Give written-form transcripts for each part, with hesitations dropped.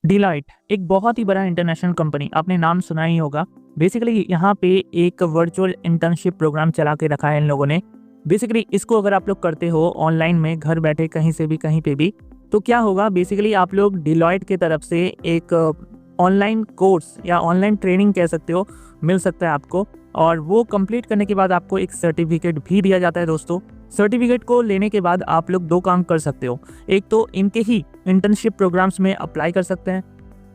Deloitte एक बहुत ही बड़ा इंटरनेशनल कंपनी, आपने नाम सुना ही होगा। बेसिकली यहाँ पे एक वर्चुअल इंटर्नशिप प्रोग्राम चला के रखा है इन लोगों ने। बेसिकली इसको अगर आप लोग करते हो ऑनलाइन में, घर बैठे कहीं से भी कहीं पे भी, तो क्या होगा, बेसिकली आप लोग डिलॉयट की तरफ से एक ऑनलाइन कोर्स या ऑनलाइन ट्रेनिंग कह सकते हो, मिल सकता है आपको। और वो कंप्लीट करने के बाद आपको एक सर्टिफिकेट भी दिया जाता है दोस्तों। सर्टिफिकेट को लेने के बाद आप लोग दो काम कर सकते हो, एक तो इनके ही इंटर्नशिप प्रोग्राम्स में अप्लाई कर सकते हैं,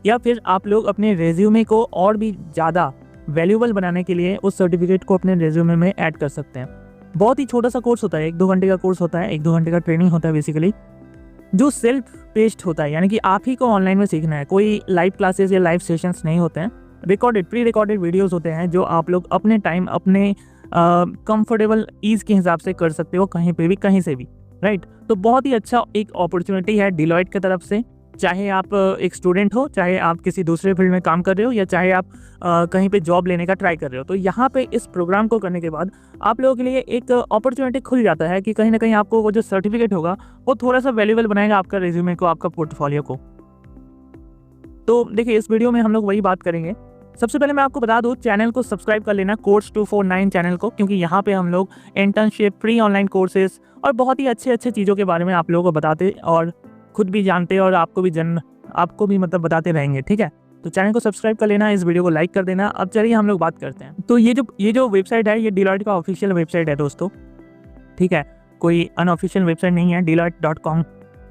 या फिर आप लोग अपने रेज्यूमे को और भी ज़्यादा वैल्यूएबल बनाने के लिए उस सर्टिफिकेट को अपने रेज्यूमे में ऐड कर सकते हैं। बहुत ही छोटा सा कोर्स होता है, 1-2 घंटे का कोर्स होता है, 1-2 घंटे का ट्रेनिंग होता है बेसिकली, जो सेल्फ पेस्ड होता है, यानी कि आप ही को ऑनलाइन में सीखना है। कोई लाइव क्लासेस या लाइव सेशंस नहीं होते हैं, प्री रिकॉर्डेड वीडियोस होते हैं जो आप लोग अपने टाइम, अपने कंफर्टेबल ईज के हिसाब से कर सकते हो, कहीं पे भी कहीं से भी, राइट। तो बहुत ही अच्छा एक अपॉर्चुनिटी है डिलॉयट की तरफ से। चाहे आप एक स्टूडेंट हो, चाहे आप किसी दूसरे फील्ड में काम कर रहे हो, या चाहे आप कहीं पे जॉब लेने का ट्राई कर रहे हो, तो यहाँ पे इस प्रोग्राम को करने के बाद आप लोगों के लिए एक अपॉर्चुनिटी खुल जाता है कि कहीं ना कहीं आपको वो जो सर्टिफिकेट होगा वो थोड़ा सा वैल्यूएबल बनाएगा आपका रेज्यूमे को, आपका पोर्टफोलियो को। तो देखिए, इस वीडियो में हम लोग वही बात करेंगे। सबसे पहले मैं आपको बता दूं, चैनल को सब्सक्राइब कर लेना, कोर्स 249 चैनल को, क्योंकि यहाँ पे हम लोग इंटर्नशिप, फ्री ऑनलाइन कोर्सेज और बहुत ही अच्छे अच्छे चीज़ों के बारे में आप लोगों को बताते और खुद भी जानते और आपको भी मतलब बताते रहेंगे, ठीक है। तो चैनल को सब्सक्राइब कर लेना, इस वीडियो को लाइक कर देना। अब चलिए हम लोग बात करते हैं। तो ये जो वेबसाइट है, ये डिलॉयट का ऑफिशियल वेबसाइट है दोस्तों, ठीक है, कोई अनऑफिशियल वेबसाइट नहीं है। deloitte.com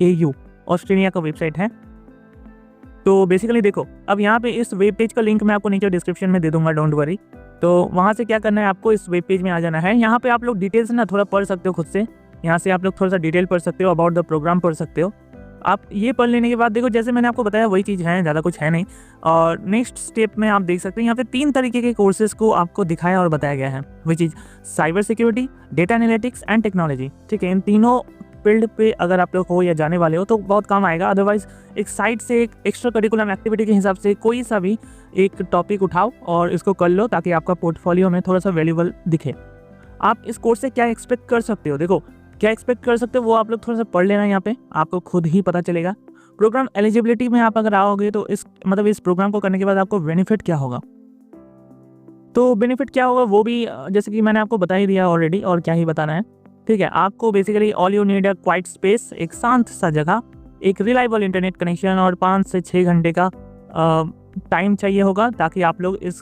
AU ऑस्ट्रेलिया का वेबसाइट है। तो बेसिकली देखो, अब यहाँ पे इस वेब पेज का लिंक मैं आपको नीचे डिस्क्रिप्शन में दे दूंगा, डोंट वरी। तो वहाँ से क्या करना है, आपको इस वेब पेज में आ जाना है। यहाँ पे आप लोग डिटेल्स ना थोड़ा पढ़ सकते हो खुद से, यहाँ से आप लोग थोड़ा सा डिटेल पढ़ सकते हो, अबाउट द प्रोग्राम पढ़ सकते हो। आप ये पढ़ लेने के बाद देखो, जैसे मैंने आपको बताया वही चीज़ है, ज़्यादा कुछ है नहीं। और नेक्स्ट स्टेप में आप देख सकते हैं यहाँ पे 3 तरीके के कोर्सेज को आपको दिखाया और बताया गया है, which is cyber security, data analytics and technology, ठीक है। इन तीनों फील्ड पे अगर आप लोग हो या जाने वाले हो तो बहुत काम आएगा। अदरवाइज एक साइड से एक एक्स्ट्रा करिकुलम एक्टिविटी के हिसाब से कोई सा भी एक टॉपिक उठाओ और इसको कर लो, ताकि आपका पोर्टफोलियो में थोड़ा सा वैल्यूएबल दिखे। आप इस कोर्स से क्या एक्सपेक्ट कर सकते हो, देखो क्या एक्सपेक्ट कर सकते हो वो आप लोग थोड़ा सा पढ़ लेना, यहाँ पे आपको खुद ही पता चलेगा। प्रोग्राम एलिजिबिलिटी में आप अगर आओगे तो इस प्रोग्राम को करने के बाद आपको बेनिफिट क्या होगा, तो बेनिफिट क्या होगा वो भी जैसे कि मैंने आपको बता ही दिया ऑलरेडी, और क्या ही बताना है, ठीक है। आपको basically all you need a quite space, एक शांत सा जगह, एक रिलायबल इंटरनेट कनेक्शन और 5 से 6 घंटे का टाइम चाहिए होगा, ताकि आप लोग इस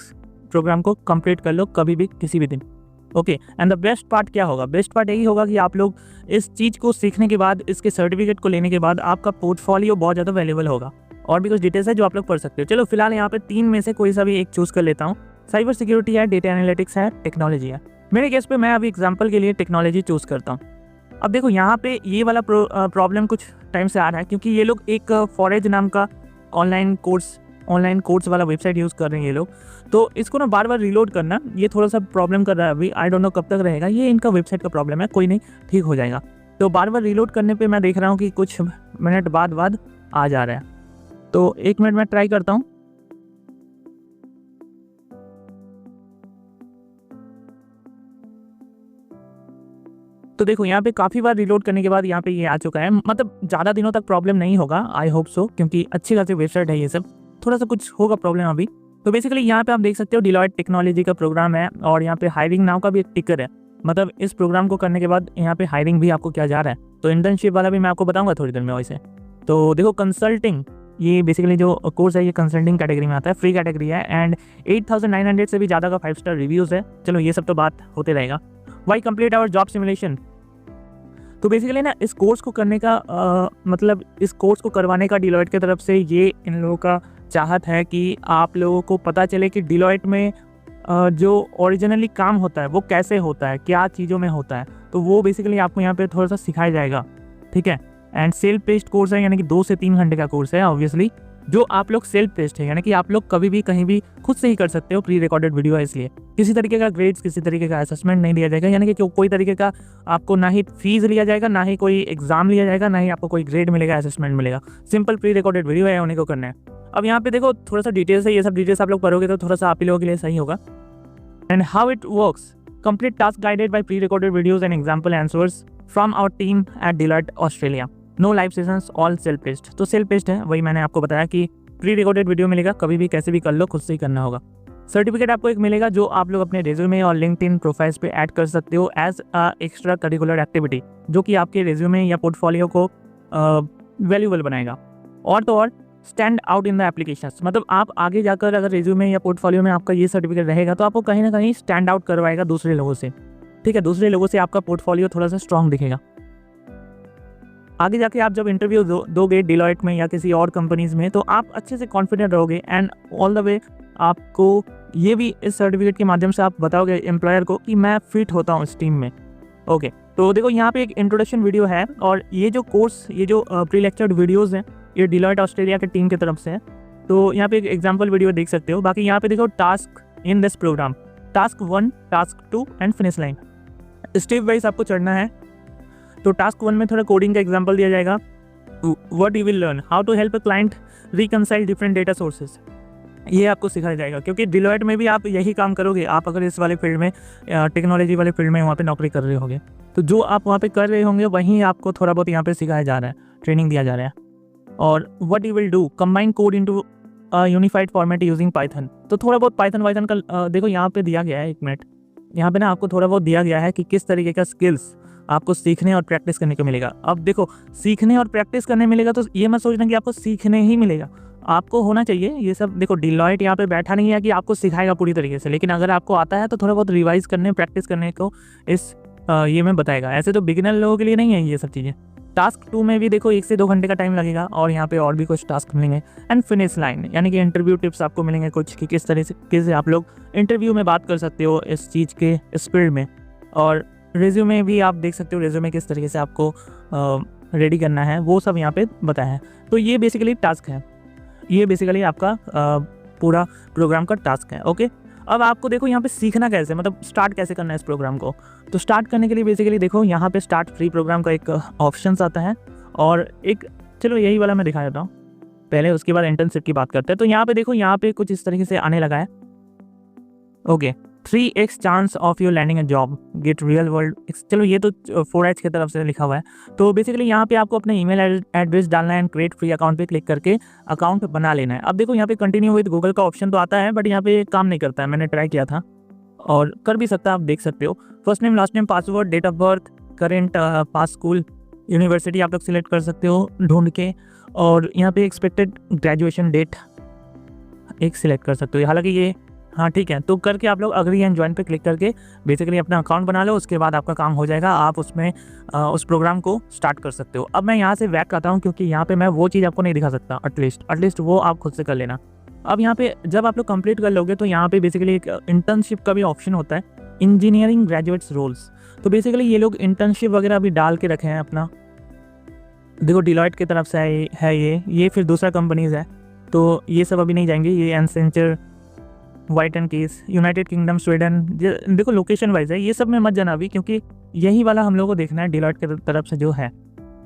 प्रोग्राम को कंप्लीट कर लो कभी भी किसी भी दिन, okay. And the best part क्या होगा, बेस्ट पार्ट यही होगा कि आप लोग इस चीज़ को सीखने के बाद, इसके सर्टिफिकेट को लेने के बाद आपका पोर्टफोलियो बहुत ज़्यादा वैल्यूएबल होगा। और भी कुछ डिटेल्स है जो आप लोग पढ़ सकते हो। चलो फिलहाल यहाँ पे 3 में से कोई सा भी एक चूज़ कर लेता हूँ। साइबर सिक्योरिटी है, डेटा एनालिटिक्स है, टेक्नोलॉजी है। मेरे केस पे मैं अभी एग्जाम्पल के लिए टेक्नोलॉजी चूज़ करता हूँ। अब देखो, यहाँ पे ये वाला प्रॉब्लम कुछ टाइम से आ रहा है, क्योंकि ये लोग एक फॉरेज नाम का ऑनलाइन कोर्स वाला वेबसाइट यूज़ कर रहे हैं ये लोग। तो इसको ना बार बार रीलोड करना, ये थोड़ा सा प्रॉब्लम कर रहा है अभी। आई डोंट नो कब तक रहेगा, ये इनका वेबसाइट का प्रॉब्लम है, कोई नहीं, ठीक हो जाएगा। तो बार बार रीलोड करने पे मैं देख रहा हूँ कि कुछ मिनट बाद आ जा रहा है। तो 1 मिनट में ट्राई करता हूँ। तो देखो, यहाँ पे काफ़ी बार रीलोड करने के बाद यहाँ पे ये आ चुका है। मतलब ज़्यादा दिनों तक प्रॉब्लम नहीं होगा, आई होप सो, क्योंकि अच्छी खासी वेबसाइट है ये सब। थोड़ा सा कुछ होगा प्रॉब्लम अभी। तो बेसिकली यहाँ पे आप देख सकते हो डिलॉयट टेक्नोलॉजी का प्रोग्राम है, और यहाँ पे हायरिंग नाउ का भी एक टिकर है। मतलब इस प्रोग्राम को करने के बाद यहाँ पे हायरिंग भी आपको क्या जा रहा है। तो इंटर्नशिप वाला भी मैं आपको बताऊँगा थोड़ी देर में वैसे। तो देखो, कंसल्टिंग, ये बेसिकली जो कोर्स है ये कंसल्टिंग कैटेगरी में आता है, फ्री कैटेगरी है, एंड 8900 से भी ज़्यादा का 5 स्टार रिव्यूज़ है। चलो ये सब तो बात होते रहेगा। Why complete our job simulation. तो बेसिकली ना इस कोर्स को करने का मतलब इस कोर्स को करवाने का डिलॉयट की तरफ से ये इन लोगों का चाहत है कि आप लोगों को पता चले कि डिलॉयट में जो ओरिजिनली काम होता है वो कैसे होता है, क्या चीज़ों में होता है। तो वो बेसिकली आपको यहाँ पे थोड़ा सा सिखाया जाएगा, ठीक है। एंड सेल्फ पेस्ड कोर्स है, यानी कि 2 से 3 घंटे का कोर्स है ऑब्वियसली, जो आप लोग सेल्फ पेस्ड है, यानी कि आप लोग कभी भी कहीं भी खुद से ही कर सकते हो। प्री रिकॉर्डेड वीडियो है, इसलिए किसी तरीके का ग्रेड्स, किसी तरीके का असेसमेंट नहीं दिया जाएगा, यानी कि कोई तरीके का आपको ना ही फीस लिया जाएगा, ना ही कोई एग्जाम लिया जाएगा, ना ही आपको कोई ग्रेड मिलेगा, असेसमेंट मिलेगा। सिंपल प्री रिकॉर्डेड वीडियो है, उन्हीं को करना है। अब यहाँ पे देखो, थोड़ा सा डिटेल्स है, ये सब डिटेल्स आप लोग पढ़ोगे तो थोड़ा सा आप ही लोगों के लिए सही होगा। And how it works, complete task guided by pre recorded videos and example answers from our team at Deloitte Australia. No live sessions, all self paced. तो सेल्फ पेस्ड है, वही मैंने आपको बताया कि प्री रिकॉर्डेड वीडियो मिलेगा, कभी भी कैसे भी कर लो, खुद से ही करना होगा। सर्टिफिकेट आपको एक मिलेगा जो आप लोग अपने रेज्यूमे और लिंक्डइन प्रोफाइल्स पे ऐड कर सकते हो as a extracurricular activity, जो कि आपके रेज्यूमे या पोर्टफोलियो को वैल्यूबल बनाएगा। और तो और stand out in the applications, मतलब आप आगे जाकर अगर रेज्यूमे या पोर्टफोलियो में आपका ये सर्टिफिकेट रहेगा तो आपको कहीं ना कहीं स्टैंड आउट करवाएगा दूसरे लोगों से, ठीक है। दूसरे लोगों से आपका पोर्टफोलियो थोड़ा सा स्ट्रॉन्ग दिखेगा। आगे जाके आप जब इंटरव्यू दोगे डिलॉयट में या किसी और कंपनीज में, तो आप अच्छे से कॉन्फिडेंट रहोगे एंड ऑल द वे आपको ये भी इस सर्टिफिकेट के माध्यम से आप बताओगे एम्प्लॉयर को कि मैं फिट होता हूँ इस टीम में। ओके, तो देखो यहाँ पे एक इंट्रोडक्शन वीडियो है, और ये जो कोर्स, ये जो प्री लेक्चर्ड वीडियोस हैं, ये डिलॉयट ऑस्ट्रेलिया के टीम की तरफ से है। तो यहाँ पे एक एग्जाम्पल वीडियो देख सकते हो। बाकी यहाँ पे देखो task in this programme, task 1, task 2 and finish line, stepwise आपको चढ़ना है। तो टास्क 1 में थोड़ा कोडिंग का एग्जाम्पल दिया जाएगा, what you will learn, how to help a client reconcile different data sources, ये आपको सिखाया जाएगा। क्योंकि डिलॉयट में भी आप यही काम करोगे, आप अगर इस वाले फील्ड में, टेक्नोलॉजी वाले फील्ड में वहाँ पे नौकरी कर रहे होंगे, तो जो आप वहाँ पे कर रहे होंगे वहीं आपको थोड़ा बहुत यहाँ पे सिखाया जा रहा है, ट्रेनिंग दिया जा रहा है। और what you will do, combine code into unified format using Python, तो थोड़ा बहुत पाइथन का देखो यहाँ पे दिया गया है। एक मिनट, यहाँ पे ना आपको थोड़ा बहुत दिया गया है कि किस तरीके का स्किल्स आपको सीखने और प्रैक्टिस करने को मिलेगा। अब देखो, सीखने और प्रैक्टिस करने मिलेगा तो ये मत सोचना कि आपको सीखने ही मिलेगा, आपको होना चाहिए ये सब। देखो डिलॉयट यहाँ पे बैठा नहीं है कि आपको सिखाएगा पूरी तरीके से, लेकिन अगर आपको आता है तो थोड़ा बहुत रिवाइज करने, प्रैक्टिस करने को इस ये में बताएगा। ऐसे तो बिगिनर लोगों के लिए नहीं है ये सब चीज़ें। टास्क 2 में भी देखो 1 से 2 घंटे का टाइम लगेगा, और यहाँ पे और भी कुछ टास्क मिलेंगे। एंड फिनिश लाइन यानी कि इंटरव्यू टिप्स आपको मिलेंगे कुछ, कि किस तरह से आप लोग इंटरव्यू में बात कर सकते हो इस चीज़ के स्पीड में। और रेज्यूमे भी आप देख सकते हो, रेज्यूमे किस तरीके से आपको रेडी करना है, वो सब यहाँ पे बताया है। तो ये बेसिकली टास्क है, ये बेसिकली आपका पूरा प्रोग्राम का टास्क है। ओके, अब आपको देखो यहाँ पे सीखना कैसे, मतलब स्टार्ट कैसे करना है इस प्रोग्राम को। तो स्टार्ट करने के लिए बेसिकली देखो यहाँ पे स्टार्ट फ्री प्रोग्राम का एक ऑप्शंस आता है, और एक, चलो यही वाला मैं दिखा देता हूँ पहले, उसके बाद इंटर्नशिप की बात करते हैं। तो यहाँ पे देखो, यहाँ पे कुछ इस तरीके से आने लगा है। Okay, 3x chance of your landing a job, get real world, चलो ये तो 4h की तरफ से लिखा हुआ है। तो बेसिकली यहाँ पे आपको अपने ईमेल एड्रेस डालना है, एंड क्रिएट फ्री अकाउंट पे क्लिक करके अकाउंट बना लेना है। अब देखो यहाँ पे कंटिन्यू विद गूगल का ऑप्शन तो आता है, बट यहाँ पे काम नहीं करता है, मैंने ट्राई किया था और कर भी सकता है, आप देख सकते हो। First name, last name, password, date of birth, current past school, university आप लोग सिलेक्ट कर सकते हो ढूंढ के, और यहाँ पे एक्सपेक्टेड ग्रेजुएशन डेट एक सिलेक्ट कर सकते हो। हालांकि ये हाँ ठीक है, तो करके आप लोग अग्री एंड ज्वाइन पे क्लिक करके बेसिकली अपना अकाउंट बना लो। उसके बाद आपका काम हो जाएगा, आप उसमें उस प्रोग्राम को स्टार्ट कर सकते हो। अब मैं यहाँ से बैक आता हूँ, क्योंकि यहाँ पे मैं वो चीज़ आपको नहीं दिखा सकता, एटलीस्ट वो आप खुद से कर लेना। अब यहाँ पे जब आप लोग कंप्लीट कर लोगे तो यहाँ पे बेसिकली एक इंटर्नशिप का भी ऑप्शन होता है, इंजीनियरिंग ग्रेजुएट्स रोल्स। तो बेसिकली ये लोग इंटर्नशिप वगैरह अभी डाल के रखे हैं अपना, देखो डिलॉयट की तरफ से है ये फिर दूसरा कंपनीज है, तो ये सब अभी नहीं जाएंगे। ये Accenture, White and Case, United Kingdom, Sweden, देखो लोकेशन वाइज है, ये सब में मत जाना अभी, क्योंकि यही वाला हम लोग को देखना है डिलॉयट की तरफ से जो है।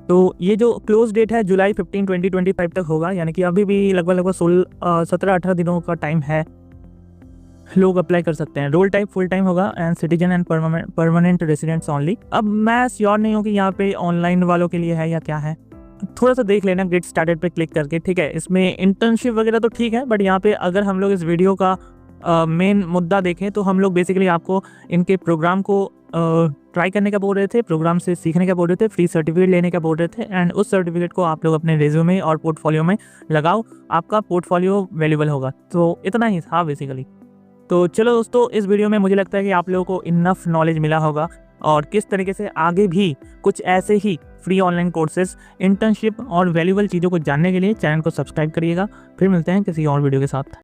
तो ये जो क्लोज डेट है जुलाई 15, 2025 तक होगा, यानी कि अभी भी लगभग 17-18 दिनों का टाइम है, लोग अप्लाई कर सकते हैं। रोल टाइप फुल टाइम होगा, and citizen and permanent residents only. अब मैं श्योर नहीं हूँ कि यहाँ पे ऑनलाइन वालों के लिए है या क्या है, थोड़ा सा देख लेना गेट स्टार्टेड पे क्लिक करके, ठीक है। इसमें इंटर्नशिप वगैरह तो ठीक है, बट यहाँ पे अगर हम लोग इस वीडियो का मेन मुद्दा देखें तो हम लोग बेसिकली आपको इनके प्रोग्राम को ट्राई करने का बोल रहे थे, प्रोग्राम से सीखने का बोल रहे थे, फ्री सर्टिफिकेट लेने का बोल रहे थे, एंड उस सर्टिफिकेट को आप लोग अपने रेज्यूमे और पोर्टफोलियो में लगाओ, आपका पोर्टफोलियो वैल्यूबल होगा। तो इतना ही था बेसिकली। तो चलो दोस्तों, इस वीडियो में मुझे लगता है कि आप लोगों को इनफ नॉलेज मिला होगा, और किस तरीके से आगे भी कुछ ऐसे ही फ्री ऑनलाइन कोर्सेज, इंटर्नशिप और वैल्यूबल चीज़ों को जानने के लिए चैनल को सब्सक्राइब करिएगा। फिर मिलते हैं किसी और वीडियो के साथ।